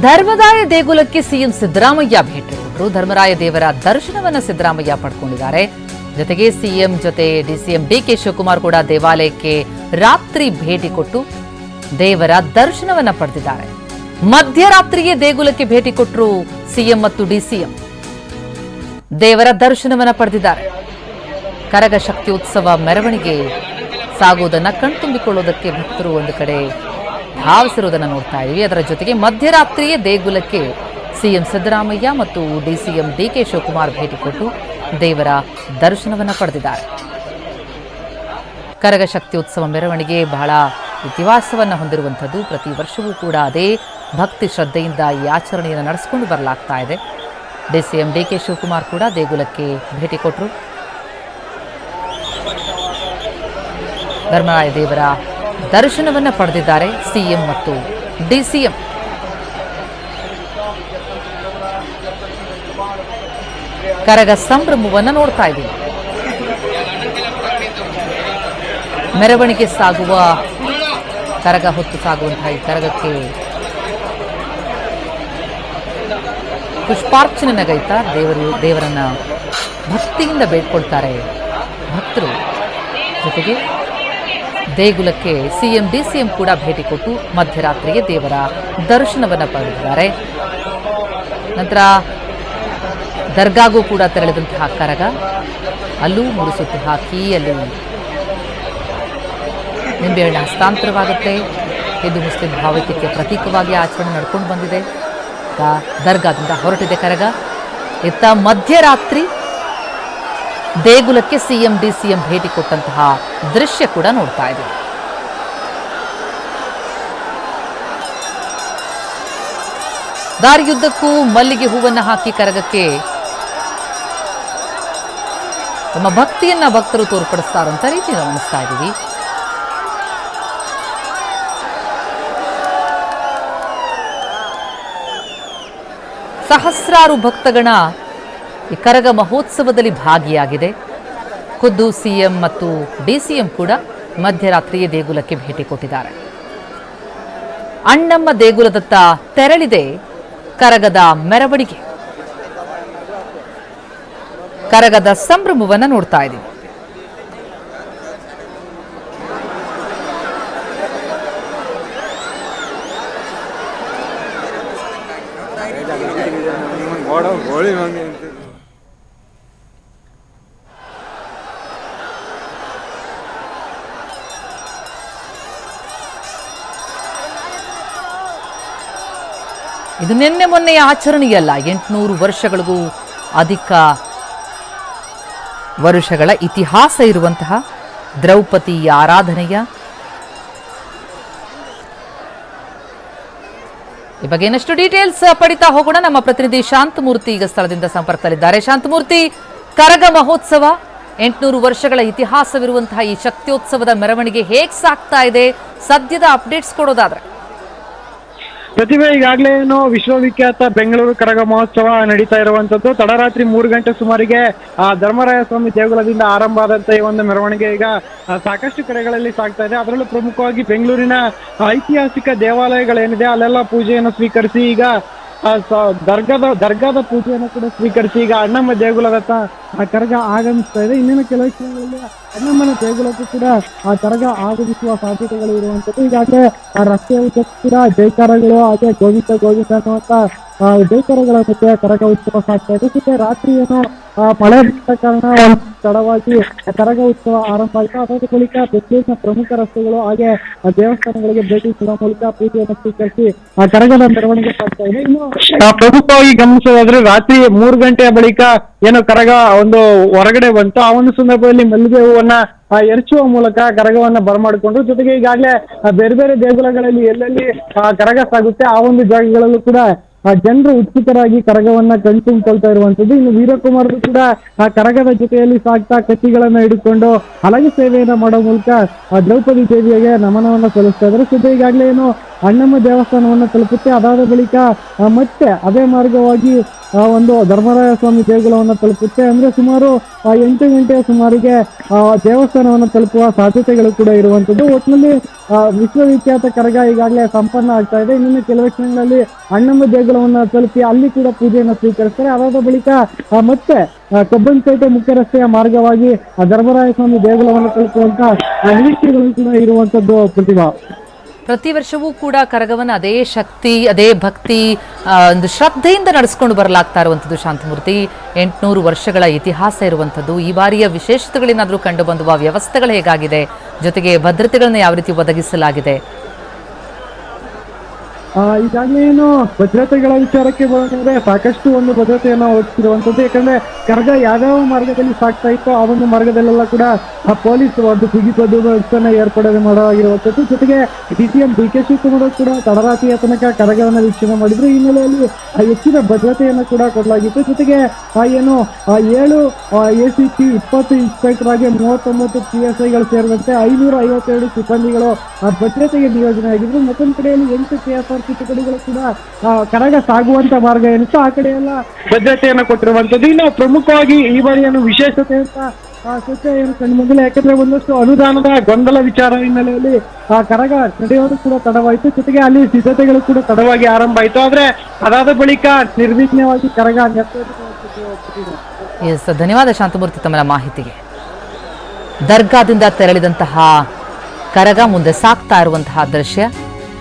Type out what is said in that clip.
ಧರ್ಮರಾಯ ದೇಗುಲಕ್ಕೆ ಸಿಎಂ ಸಿದ್ದರಾಮಯ್ಯ ಭೇಟಿ ಕೊಟ್ಟರು. ಧರ್ಮರಾಯ ದೇವರ ದರ್ಶನವನ್ನ ಸಿದ್ದರಾಮಯ್ಯ ಪಡ್ಕೊಂಡಿದ್ದಾರೆ. ಜೊತೆಗೆ ಸಿಎಂ ಜೊತೆ ಡಿಸಿಎಂ ಡಿಕೆ ಶಿವಕುಮಾರ್ ಕೂಡ ದೇವಾಲಯಕ್ಕೆ ರಾತ್ರಿ ಭೇಟಿ ಕೊಟ್ಟು ದೇವರ ದರ್ಶನವನ್ನ ಪಡೆದಿದ್ದಾರೆ. ಮಧ್ಯರಾತ್ರಿಯೇ ದೇಗುಲಕ್ಕೆ ಭೇಟಿ ಕೊಟ್ಟರು ಸಿಎಂ ಮತ್ತು ಡಿಸಿಎಂ. ದೇವರ ದರ್ಶನವನ್ನ ಪಡೆದಿದ್ದಾರೆ. ಕರಗ ಶಕ್ತಿಯೋತ್ಸವ ಮೆರವಣಿಗೆ ಸಾಗುವುದನ್ನ ಕಣ್ತುಂಬಿಕೊಳ್ಳುವುದಕ್ಕೆ ಭಕ್ತರು ಒಂದು ಕಡೆ ಧಾವಿಸಿರುವುದನ್ನು ನೋಡ್ತಾ ಇದ್ದೀವಿ. ಅದರ ಜೊತೆಗೆ ಮಧ್ಯರಾತ್ರಿಯೇ ದೇಗುಲಕ್ಕೆ ಸಿಎಂ ಸಿದ್ದರಾಮಯ್ಯ ಮತ್ತು ಡಿಸಿಎಂ ಡಿಕೆ ಶಿವಕುಮಾರ್ ಭೇಟಿ ಕೊಟ್ಟು ದೇವರ ದರ್ಶನವನ್ನ ಪಡೆದಿದ್ದಾರೆ. ಕರಗ ಶಕ್ತಿಯೋತ್ಸವ ಮೆರವಣಿಗೆ ಬಹಳ ಇತಿಹಾಸವನ್ನು ಹೊಂದಿರುವಂಥದ್ದು. ಪ್ರತಿ ವರ್ಷವೂ ಕೂಡ ಅದೇ ಭಕ್ತಿ ಶ್ರದ್ಧೆಯಿಂದ ಈ ಆಚರಣೆಯನ್ನು ನಡೆಸಿಕೊಂಡು ಬರಲಾಗ್ತಾ ಇದೆ. ಡಿಸಿಎಂ ಡಿಕೆ ಶಿವಕುಮಾರ್ ಕೂಡ ದೇಗುಲಕ್ಕೆ ಭೇಟಿ ಕೊಟ್ಟರು. ಧರ್ಮರಾಯ ದೇವರ ದರ್ಶನವನ್ನ ಪಡೆದಿದ್ದಾರೆ ಸಿಎಂ ಮತ್ತು ಡಿಸಿಎಂ. ಕರಗ ಸಂಭ್ರಮವನ್ನು ನೋಡ್ತಾ ಇದ್ದೀವಿ. ಮೆರವಣಿಗೆ ಸಾಗುವ ಕರಗ ಹೊತ್ತು ಸಾಗುವಂತಹ ಈ ಕರಗಕ್ಕೆ ಪುಷ್ಪಾರ್ಚನೆ ನಗೈತಾ ದೇವರನ್ನ ಭಕ್ತಿಯಿಂದ ಬೇಡ್ಕೊಳ್ತಾರೆ ಭಕ್ತರು. ಜೊತೆಗೆ ದೇಗುಲಕ್ಕೆ ಸಿಎಂ ಡಿಸಿಎಂ ಕೂಡ ಭೇಟಿ ಕೊಟ್ಟು ಮಧ್ಯರಾತ್ರಿಗೆ ದೇವರ ದರ್ಶನವನ್ನು ಪಡೆದಿದ್ದಾರೆ. ನಂತರ ದರ್ಗಾಗೂ ಕೂಡ ತೆರಳಿದಂತಹ ಕರಗ ಅಲ್ಲೂ ಮುಡುಸುತ್ತಿ ಹಾಕಿ ಅಲ್ಲಿ ನಿಂಬೆಹಣ್ಣು ಹಸ್ತಾಂತರವಾಗುತ್ತೆ. ಹಿಂದೂ ಮುಸ್ಲಿಂ ಭಾವೈಕ್ಯಕ್ಕೆ ಪ್ರತೀಕವಾಗಿ ಆಚರಣೆ ನಡ್ಕೊಂಡು ಬಂದಿದೆ. ದರ್ಗಾದಿಂದ ಹೊರಟಿದೆ ಕರಗ. ಇತ್ತ ಮಧ್ಯರಾತ್ರಿ ದೇಗುಲಕ್ಕೆ ಸಿಎಂ ಡಿಸಿಎಂ ಭೇಟಿ ಕೊಟ್ಟಂತಹ ದೃಶ್ಯ ಕೂಡ ನೋಡ್ತಾ ಇದೆ. ದಾರಿಯುದ್ದಕ್ಕೂ ಮಲ್ಲಿಗೆ ಹೂವನ್ನ ಹಾಕಿ ಕರಗಕ್ಕೆ ತಮ್ಮ ಭಕ್ತಿಯನ್ನ ಭಕ್ತರು ತೋರ್ಪಡಿಸ್ತಾರಂತ ರೀತಿ ಗಮನಿಸ್ತಾ ಇದ್ದೀವಿ. ಸಹಸ್ರಾರು ಭಕ್ತಗಣ ಈ ಕರಗ ಮಹೋತ್ಸವದಲ್ಲಿ ಭಾಗಿಯಾಗಿದೆ. ಖುದ್ದು ಸಿಎಂ ಮತ್ತು ಡಿಸಿಎಂ ಕೂಡ ಮಧ್ಯರಾತ್ರಿಯೇ ದೇಗುಲಕ್ಕೆ ಭೇಟಿ ಕೊಟ್ಟಿದ್ದಾರೆ. ಅಣ್ಣಮ್ಮ ದೇಗುಲದತ್ತ ತೆರಳಿದೆ ಕರಗದ ಮೆರವಣಿಗೆ. ಕರಗದ ಸಂಭ್ರಮವನ್ನು ನೋಡ್ತಾ ಇದ್ದೀವಿ. ಇದು ನಿನ್ನೆ ಮೊನ್ನೆಯ ಆಚರಣೆಯಲ್ಲ. 800 ವರ್ಷಗಳಿಗೂ ಅಧಿಕ ವರುಷಗಳ ಇತಿಹಾಸ ಇರುವಂತಹ ದ್ರೌಪದಿ ಆರಾಧನೆಯ ಈ ಬಗ್ಗೆ ಇನ್ನಷ್ಟು ಡೀಟೇಲ್ಸ್ ಪಡಿತಾ ಹೋಗೋಣ. ನಮ್ಮ ಪ್ರತಿನಿಧಿ ಶಾಂತಮೂರ್ತಿ ಈಗ ಸ್ಥಳದಿಂದ ಸಂಪರ್ಕದಲ್ಲಿದ್ದಾರೆ. ಶಾಂತಮೂರ್ತಿ, ಕರಗ ಮಹೋತ್ಸವ 800 ವರ್ಷಗಳ ಇತಿಹಾಸವಿರುವಂತಹ ಈ ಶಕ್ತಿಯೋತ್ಸವದ ಮೆರವಣಿಗೆ ಹೇಗೆ ಸಾಗ್ತಾ ಇದೆ? ಸದ್ಯದ ಅಪ್ಡೇಟ್ಸ್ ಕೊಡೋದಾದ್ರೆ. ಪ್ರತಿಭೆ, ಈಗಾಗಲೇ ಏನು ವಿಶ್ವವಿಖ್ಯಾತ ಬೆಂಗಳೂರು ಕರಗ ಮಹೋತ್ಸವ ನಡೀತಾ ಇರುವಂತದ್ದು. ತಡರಾತ್ರಿ 3 ಗಂಟೆ ಸುಮಾರಿಗೆ ಧರ್ಮರಾಯ ಸ್ವಾಮಿ ದೇಗುಲದಿಂದ ಆರಂಭ ಆದಂತ ಈ ಒಂದು ಮೆರವಣಿಗೆ ಈಗ ಸಾಕಷ್ಟು ಕಡೆಗಳಲ್ಲಿ ಸಾಗ್ತಾ ಇದೆ. ಅದರಲ್ಲೂ ಪ್ರಮುಖವಾಗಿ ಬೆಂಗಳೂರಿನ ಐತಿಹಾಸಿಕ ದೇವಾಲಯಗಳೇನಿದೆ ಅಲ್ಲೆಲ್ಲ ಪೂಜೆಯನ್ನು ಸ್ವೀಕರಿಸಿ ಈಗ ದರ್ಗಾದ ಪೂಜೆಯನ್ನು ಕೂಡ ಸ್ವೀಕರಿಸಿ ಈಗ ಅಣ್ಣಮ್ಮ ದೇಗುಲದತ್ತ ಕರಗ ಆಗಮಿಸ್ತಾ ಇದೆ. ಇನ್ನೇನು ಕೆಲವು ಕ್ಷಣಗಳಲ್ಲಿ ಅಣ್ಣಮ್ಮನ ದೇಗುಲಕ್ಕೂ ಕೂಡ ಆ ಕರಗ ಆಗಮಿಸುವ ಸಾಧ್ಯತೆಗಳು ಇರುವಂತದ್ದು. ಈಗಾಗಲೇ ರಸ್ತೆ ಉದ್ದಕ್ಕೂ ಜೈಕಾರಗಳು ಹಾಗೆ ಗೋವಿಂದ ಗೋವಿಂದ ಅನ್ನುವಂತ ಜೈಕಾರಗಳ ಮಧ್ಯೆ ಕರಗ ಉತ್ಸವ ಸಾಗ್ತಾ ಇದೆ. ಜೊತೆ ರಾತ್ರಿ ಏನು ಮಳೆ ಬಿಟ್ಟ ಕಾರಣ ತಡವಾಗಿ ಕರಗ ಉತ್ಸವ ಆರಂಭ ಆಯಿತು. ಅದಾದ ಬಳಿಕ ಬೆಂಗಳೂರಿನ ಪ್ರಮುಖ ರಸ್ತೆಗಳು ಹಾಗೆ ದೇವಸ್ಥಾನಗಳಿಗೆ ಭೇಟಿ ನೀಡುವ ಮೂಲಕ ಪೂಜೆಯನ್ನು ಸ್ವೀಕರಿಸಿ ಆ ಕರಗದ ಮೆರವಣಿಗೆ ಸಾಗ್ತಾ ಇದೆ. ಇನ್ನು ಪ್ರಮುಖವಾಗಿ ಗಮನಿಸೋದಾದ್ರೆ ರಾತ್ರಿ 3 ಗಂಟೆಯ ಬಳಿಕ ಏನು ಕರಗ ಒಂದು ಹೊರಗಡೆ ಬಂತು. ಆ ಒಂದು ಸಂದರ್ಭದಲ್ಲಿ ಮಲ್ಲಿಗೆ ಹೂವನ್ನ ಎರಚುವ ಮೂಲಕ ಕರಗವನ್ನ ಬರಮಾಡಿಕೊಂಡು, ಜೊತೆಗೆ ಈಗಾಗಲೇ ಬೇರೆ ಬೇರೆ ದೇಗುಲಗಳಲ್ಲಿ ಎಲ್ಲೆಲ್ಲಿ ಕರಗ ಸಾಗುತ್ತೆ ಆ ಒಂದು ಜಾಗಗಳಲ್ಲೂ ಕೂಡ ಜನರು ಉತ್ಸುಕರಾಗಿ ಕರಗವನ್ನ ಕಣ್ತುಂಬಿಕೊಳ್ತಾ ಇರುವಂತದ್ದು. ಇನ್ನು ವೀರಕುಮಾರರು ಕೂಡ ಆ ಕರಗದ ಜೊತೆಯಲ್ಲಿ ಸಾಗ್ತಾ ಕತ್ತಿಗಳನ್ನ ಹಿಡಿದುಕೊಂಡು ಹಲಗೆ ಸೇವೆಯನ್ನ ಮಾಡೋ ಮೂಲಕ ದ್ರೌಪದಿ ದೇವಿಗೆ ನಮನವನ್ನ ಸಲ್ಲಿಸ್ತಾ ಇದ್ದಾರೆ. ಜೊತೆ ಈಗಾಗಲೇ ಏನು ಅಣ್ಣಮ್ಮ ದೇವಸ್ಥಾನವನ್ನ ತಲುಪುತ್ತೆ. ಅದಾದ ಬಳಿಕ ಮತ್ತೆ ಅದೇ ಮಾರ್ಗವಾಗಿ ಒಂದು ಧರ್ಮರಾಯ ಸ್ವಾಮಿ ದೇಗುಲವನ್ನು ತಲುಪುತ್ತೆ. ಅಂದ್ರೆ ಸುಮಾರು 8 ಗಂಟೆಯ ಸುಮಾರಿಗೆ ದೇವಸ್ಥಾನವನ್ನು ತಲುಪುವ ಸಾಧ್ಯತೆಗಳು ಕೂಡ ಇರುವಂತದ್ದು. ಒಟ್ಟಿನಲ್ಲಿ ವಿಶ್ವವಿಖ್ಯಾತ ಕರಗ ಈಗಾಗಲೇ ಸಂಪನ್ನ ಆಗ್ತಾ ಇದೆ. ಇನ್ನು ಕೆಲವು ಕ್ಷಣಗಳಲ್ಲಿ ಅಣ್ಣಮ್ಮ ದೇಗುಲವನ್ನು ತಲುಪಿ ಅಲ್ಲಿ ಕೂಡ ಪೂಜೆಯನ್ನು ಸ್ವೀಕರಿಸ್ತಾರೆ. ಅದಾದ ಬಳಿಕ ಮತ್ತೆ ಕಬ್ಬನ್ಪೇಟೆ ಮುಖ್ಯ ರಸ್ತೆಯ ಮಾರ್ಗವಾಗಿ ಧರ್ಮರಾಯ ಸ್ವಾಮಿ ದೇಗುಲವನ್ನು ತಲುಪುವಂತ ನಿರೀಕ್ಷೆಗಳು ಕೂಡ ಇರುವಂತದ್ದು. ಪ್ರತಿಭಾ, ಪ್ರತಿ ವರ್ಷವೂ ಕೂಡ ಕರಗವನ್ನು ಅದೇ ಶಕ್ತಿ, ಅದೇ ಭಕ್ತಿ, ಒಂದು ಶ್ರದ್ಧೆಯಿಂದ ನಡೆಸ್ಕೊಂಡು ಬರಲಾಗ್ತಾ ಇರುವಂಥದ್ದು. ಶಾಂತಮೂರ್ತಿ, 800 ವರ್ಷಗಳ ಇತಿಹಾಸ ಇರುವಂಥದ್ದು. ಈ ಬಾರಿಯ ವಿಶೇಷತೆಗಳೇನಾದರೂ ಕಂಡು ಬಂದುವ ವ್ಯವಸ್ಥೆಗಳು ಹೇಗಾಗಿದೆ, ಜೊತೆಗೆ ಭದ್ರತೆಗಳನ್ನ ಯಾವ ರೀತಿ ಒದಗಿಸಲಾಗಿದೆ? ಈಗಾಗಲೇ ಏನು ಭದ್ರತೆಗಳ ವಿಚಾರಕ್ಕೆ ಬರೋದಂದ್ರೆ ಸಾಕಷ್ಟು ಒಂದು ಭದ್ರತೆಯನ್ನು ಒದಗಿಸಿರುವಂಥದ್ದು. ಯಾಕಂದ್ರೆ ಕರಗ ಯಾವ್ಯಾವ ಮಾರ್ಗದಲ್ಲಿ ಸಾಗ್ತಾ ಇತ್ತೋ ಆ ಒಂದು ಮಾರ್ಗದಲ್ಲೆಲ್ಲ ಕೂಡ ಪೊಲೀಸ್ ಒಂದು ಬಿಗಿ ಬಂದೋಬಸ್ತನ್ನ ಏರ್ಪಡೆ ಮಾಡಲಾಗಿರುವಂಥದ್ದು. ಜೊತೆಗೆ DCM DK ಶಿವಕುಮಾರ್ ಕೂಡ ತಡರಾತ್ರಿಯ ತನಕ ಕರಗವನ್ನು ವೀಕ್ಷಣೆ ಮಾಡಿದ್ರು. ಈ ಹಿನ್ನೆಲೆಯಲ್ಲಿ ಹೆಚ್ಚಿನ ಭದ್ರತೆಯನ್ನು ಕೂಡ ಕೊಡಲಾಗಿತ್ತು. ಜೊತೆಗೆ ಏನು 7 ACP, 20 ಇನ್ಸ್ಪೆಕ್ಟರ್ ಆಗಿ 39 PSIಗಳು ಸೇರಿದಂತೆ 552 ಸಿಬ್ಬಂದಿಗಳು ಭದ್ರತೆಗೆ ನಿಯೋಜನೆ ಆಗಿದ್ರು. ಮತ್ತೊಂದು ಕಡೆಯಲ್ಲಿ 8 KSRP ತುಕಡಿಗಳು ಕೂಡ ಕರಗ ಸಾಗುವಂತ ಮಾರ್ಗ ಏನಿತ್ತು ಆ ಕಡೆ ಎಲ್ಲ ಭದ್ರತೆಯನ್ನು ಕೊಟ್ಟಿರುವಂತದ್ದು. ಇನ್ನು ಪ್ರಮುಖವಾಗಿ ಈ ಬಾರಿಯನ್ನು ವಿಶೇಷತೆ ಅಂತ ಸತ್ಯ ಏನು ಕಂಡು ಬಂದಿಲ್ಲ. ಯಾಕಂದ್ರೆ ಒಂದಷ್ಟು ಅನುದಾನದ ಗೊಂದಲ ವಿಚಾರ ಹಿನ್ನೆಲೆಯಲ್ಲಿ ಕರಗ ನಡೆಯೋದು ಕೂಡ ತಡವಾಯಿತು. ಜೊತೆಗೆ ಅಲ್ಲಿ ಸಿದ್ಧತೆಗಳು ಕೂಡ ತಡವಾಗಿ ಆರಂಭ ಆಯಿತು. ಆದ್ರೆ ಅದಾದ ಬಳಿಕ ನಿರ್ವಿಘ್ನವಾಗಿ ಕರಗ ಎಸ್, ಧನ್ಯವಾದ ಶಾಂತಮೂರ್ತಿ ತಮ್ಮ ಮಾಹಿತಿಗೆ. ದರ್ಗಾದಿಂದ ತೆರಳಿದಂತಹ ಕರಗ ಮುಂದೆ ಸಾಗ್ತಾ ಇರುವಂತಹ ದೃಶ್ಯ